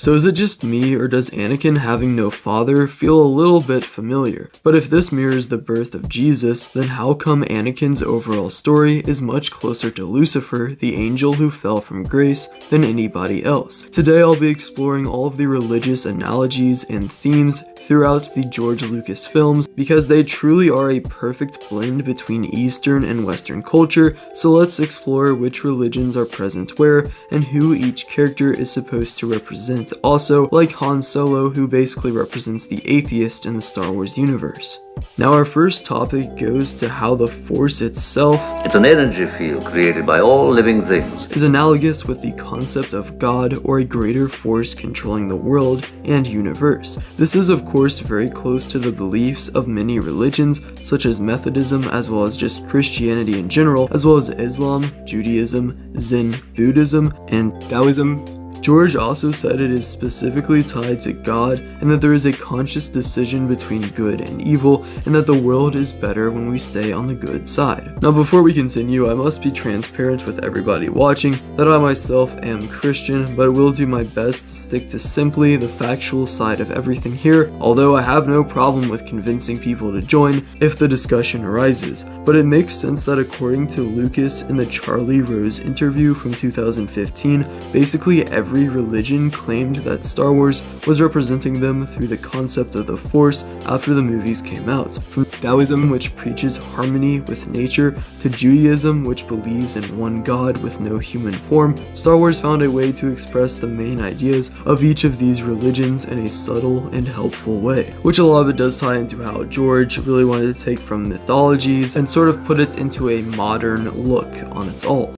So is it just me, or does Anakin having no father feel a little bit familiar? But if this mirrors the birth of Jesus, then how come Anakin's overall story is much closer to Lucifer, the angel who fell from grace, than anybody else? Today I'll be exploring all of the religious analogies and themes throughout the George Lucas films, because they truly are a perfect blend between Eastern and Western culture. So let's explore which religions are present where, and who each character is supposed to represent. Also, like Han Solo, who basically represents the atheist in the Star Wars universe. Now our first topic goes to how the Force itself, it's an energy field created by all living things, is analogous with the concept of God or a greater force controlling the world and universe. This is of course very close to the beliefs of many religions such as Methodism, as well as just Christianity in general, as well as Islam, Judaism, Zen, Buddhism, and Taoism. George also said it is specifically tied to God, and that there is a conscious decision between good and evil, and that the world is better when we stay on the good side. Now before we continue, I must be transparent with everybody watching that I myself am Christian, but will do my best to stick to simply the factual side of everything here, although I have no problem with convincing people to join if the discussion arises. But it makes sense that according to Lucas in the Charlie Rose interview from 2015, basically every religion claimed that Star Wars was representing them through the concept of the Force after the movies came out. From Taoism, which preaches harmony with nature, to Judaism, which believes in one God with no human form, Star Wars found a way to express the main ideas of each of these religions in a subtle and helpful way, which a lot of it does tie into how George really wanted to take from mythologies and sort of put it into a modern look on it all.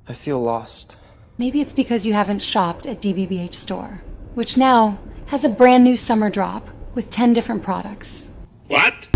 I feel lost. Maybe it's because you haven't shopped at DBBH store, which now has a brand new summer drop with 10 different products. What?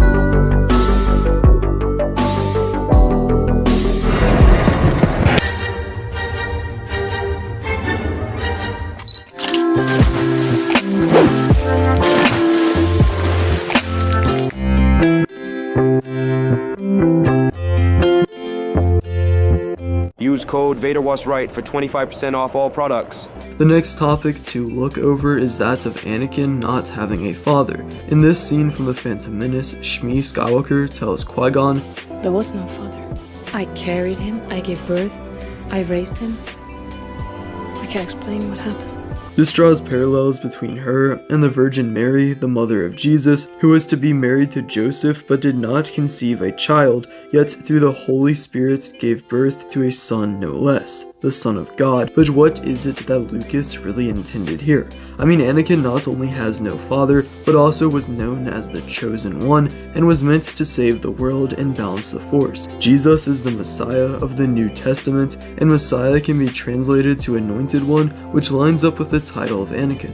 Use code VaderWasRight for 25% off all products. The next topic to look over is that of Anakin not having a father. In this scene from The Phantom Menace, Shmi Skywalker tells Qui-Gon, "There was no father. I carried him, I gave birth, I raised him. I can't explain what happened." This draws parallels between her and the Virgin Mary, the mother of Jesus, who was to be married to Joseph but did not conceive a child, yet through the Holy Spirit gave birth to a son no less, the Son of God. But what is it that Lucas really intended here? I mean, Anakin not only has no father, but also was known as the Chosen One, and was meant to save the world and balance the Force. Jesus is the Messiah of the New Testament, and Messiah can be translated to Anointed One, which lines up with the title of Anakin.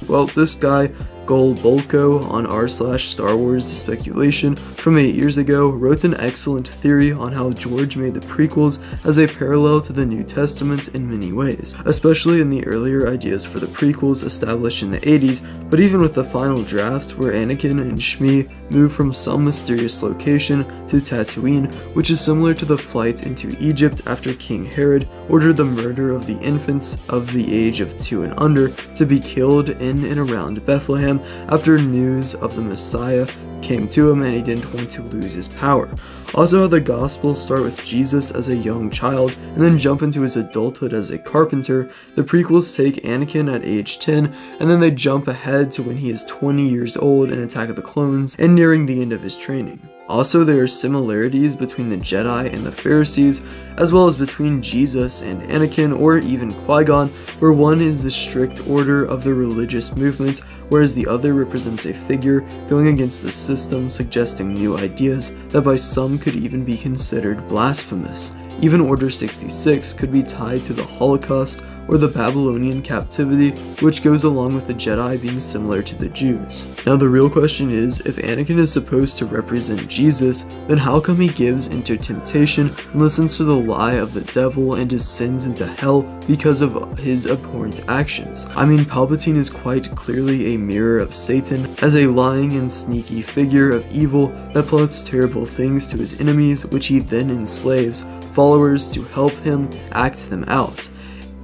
Well, this guy, Gol Bolko on r/Star Wars Speculation from 8 years ago wrote an excellent theory on how George made the prequels as a parallel to the New Testament in many ways, especially in the earlier ideas for the prequels established in the 80s, but even with the final draft where Anakin and Shmi move from some mysterious location to Tatooine, which is similar to the flight into Egypt after King Herod ordered the murder of the infants of the age of 2 and under to be killed in and around Bethlehem after news of the Messiah came to him and he didn't want to lose his power. Also how the Gospels start with Jesus as a young child and then jump into his adulthood as a carpenter. The prequels take Anakin at age 10 and then they jump ahead to when he is 20 years old in Attack of the Clones and nearing the end of his training. Also, there are similarities between the Jedi and the Pharisees, as well as between Jesus and Anakin, or even Qui-Gon, where one is the strict order of the religious movement, whereas the other represents a figure going against the system, suggesting new ideas that by some could even be considered blasphemous. Even Order 66 could be tied to the Holocaust or the Babylonian captivity, which goes along with the Jedi being similar to the Jews. Now the real question is, if Anakin is supposed to represent Jesus, then how come he gives into temptation and listens to the lie of the devil and descends into hell because of his abhorrent actions? I mean, Palpatine is quite clearly a mirror of Satan, as a lying and sneaky figure of evil that plots terrible things to his enemies, which he then enslaves, followers to help him act them out,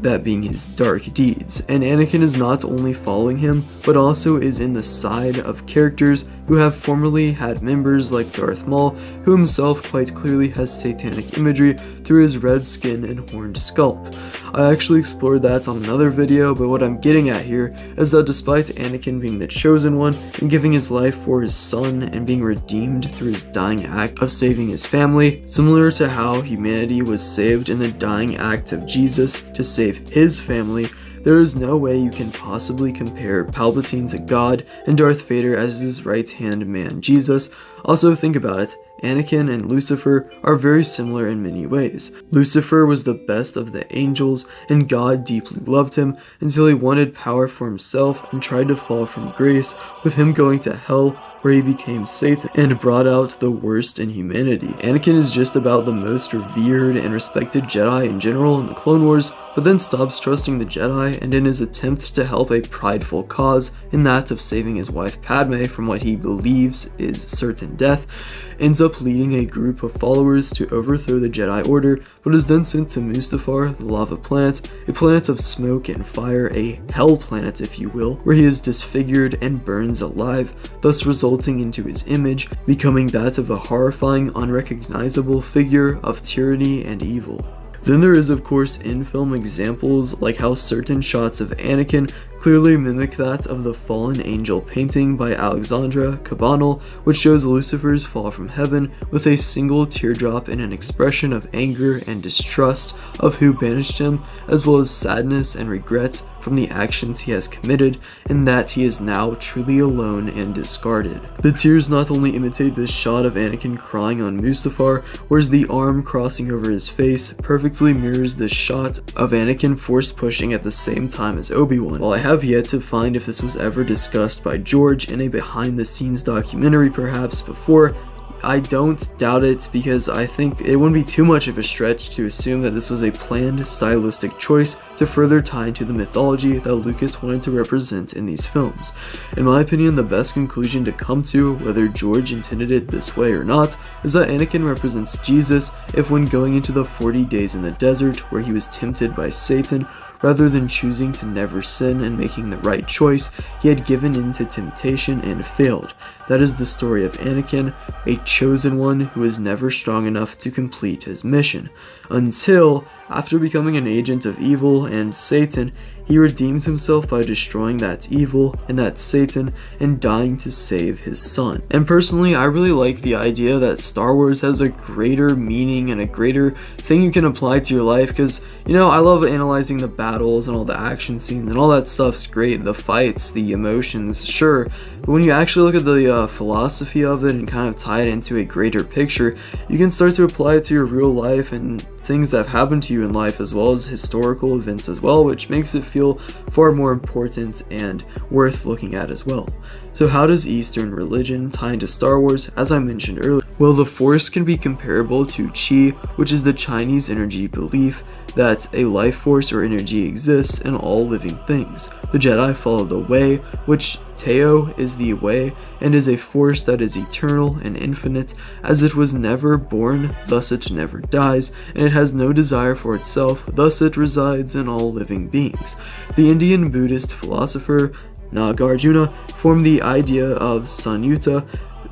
that being his dark deeds. And Anakin is not only following him, but also is in the side of characters who have formerly had members like Darth Maul, who himself quite clearly has satanic imagery through his red skin and horned scalp. I actually explored that on another video, but what I'm getting at here is that despite Anakin being the chosen one and giving his life for his son and being redeemed through his dying act of saving his family, similar to how humanity was saved in the dying act of Jesus to save his family, there is no way you can possibly compare Palpatine to God and Darth Vader as his right-hand man Jesus. Also, think about it. Anakin and Lucifer are very similar in many ways. Lucifer was the best of the angels, and God deeply loved him until he wanted power for himself and tried to fall from grace, with him going to hell, where he became Satan and brought out the worst in humanity. Anakin is just about the most revered and respected Jedi in general in the Clone Wars, but then stops trusting the Jedi, and in his attempt to help a prideful cause, in that of saving his wife Padme from what he believes is certain death, ends up leading a group of followers to overthrow the Jedi Order, but is then sent to Mustafar, the lava planet, a planet of smoke and fire, a hell planet if you will, where he is disfigured and burns alive, thus resulting into his image becoming that of a horrifying, unrecognizable figure of tyranny and evil. Then there is of course in-film examples like how certain shots of Anakin clearly mimic that of the Fallen Angel painting by Alexandra Cabanel, which shows Lucifer's fall from heaven with a single teardrop and an expression of anger and distrust of who banished him, as well as sadness and regret from the actions he has committed, and that he is now truly alone and discarded. The tears not only imitate this shot of Anakin crying on Mustafar, whereas the arm crossing over his face perfectly mirrors this shot of Anakin force pushing at the same time as Obi-Wan. While I have yet to find if this was ever discussed by George in a behind-the-scenes documentary perhaps before, I don't doubt it, because I think it wouldn't be too much of a stretch to assume that this was a planned stylistic choice to further tie into the mythology that Lucas wanted to represent in these films. In my opinion, the best conclusion to come to, whether George intended it this way or not, is that Anakin represents Jesus if when going into the 40 days in the desert where he was tempted by Satan, rather than choosing to never sin and making the right choice, he had given in to temptation and failed. That is the story of Anakin, a chosen one who is never strong enough to complete his mission, until, after becoming an agent of evil and Satan, he redeemed himself by destroying that evil and that Satan and dying to save his son. And personally, I really like the idea that Star Wars has a greater meaning and a greater thing you can apply to your life, because, you know, I love analyzing the battles and all the action scenes and all that stuff's great, the fights, the emotions, sure, but when you actually look at the philosophy of it and kind of tie it into a greater picture, you can start to apply it to your real life and things that have happened to you in life, as well as historical events as well, which makes it feel far more important and worth looking at as well. So how does Eastern religion tie into Star Wars? As I mentioned earlier, well, the Force can be comparable to Qi, which is the Chinese energy belief that a life force or energy exists in all living things. The Jedi follow the Way, which Teo is the Way, and is a force that is eternal and infinite, as it was never born, thus it never dies, and it has no desire for itself, thus it resides in all living beings. The Indian Buddhist philosopher Nagarjuna formed the idea of Sanyuta.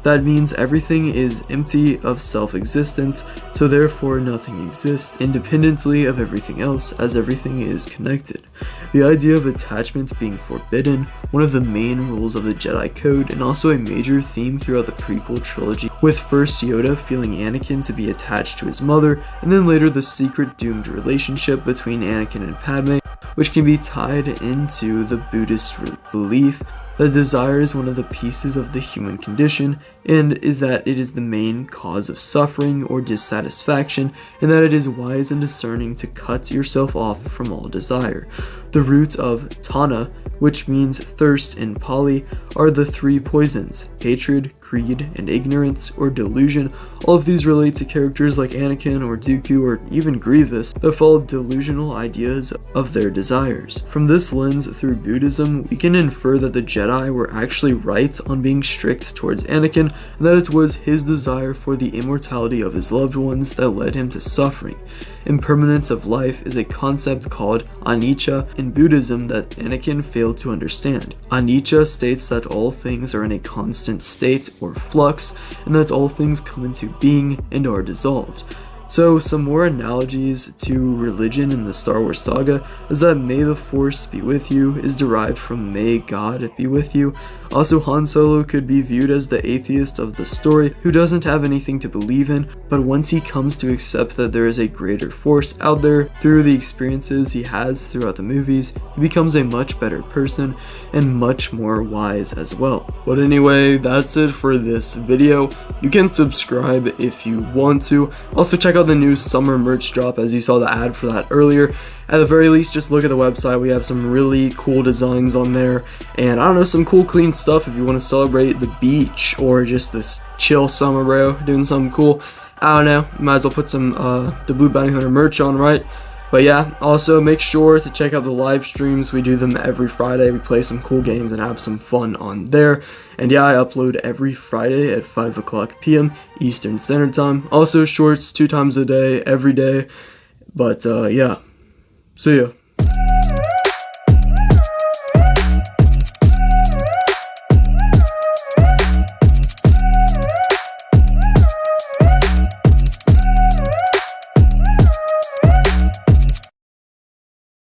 That means everything is empty of self-existence, so therefore nothing exists independently of everything else, as everything is connected. The idea of attachment being forbidden, one of the main rules of the Jedi Code, and also a major theme throughout the prequel trilogy, with first Yoda feeling Anakin to be attached to his mother, and then later the secret doomed relationship between Anakin and Padme, which can be tied into the Buddhist belief that desire is one of the pieces of the human condition, and is that it is the main cause of suffering or dissatisfaction, and that it is wise and discerning to cut yourself off from all desire. The root of Tana, which means thirst in Pali, are the three poisons: hatred, greed, and ignorance or delusion. All of these relate to characters like Anakin or Dooku or even Grievous that follow delusional ideas of their desires. From this lens, through Buddhism, we can infer that the Jedi Jedi were actually right on being strict towards Anakin, and that it was his desire for the immortality of his loved ones that led him to suffering. Impermanence of life is a concept called anicca in Buddhism that Anakin failed to understand. Anicca states that all things are in a constant state or flux, and that all things come into being and are dissolved. So, some more analogies to religion in the Star Wars saga is that may the Force be with you is derived from may God be with you. Also, Han Solo could be viewed as the atheist of the story who doesn't have anything to believe in, but once he comes to accept that there is a greater force out there through the experiences he has throughout the movies, he becomes a much better person and much more wise as well. But anyway, that's it for this video. You can subscribe if you want to. Also, check out the new summer merch drop, as you saw the ad for that earlier. At the very least, just look at the website. We have some really cool designs on there, and I don't know, some cool clean stuff if you want to celebrate the beach or just this chill summer, bro, doing something cool. I don't know, might as well put some the Blue Bounty Hunter merch on, right? But yeah, also make sure to check out the live streams. We do them every Friday. We play some cool games and have some fun on there. And yeah, I upload every Friday at 5 o'clock p.m. Eastern Standard Time. Also shorts 2 times a day, every day. But yeah, see ya.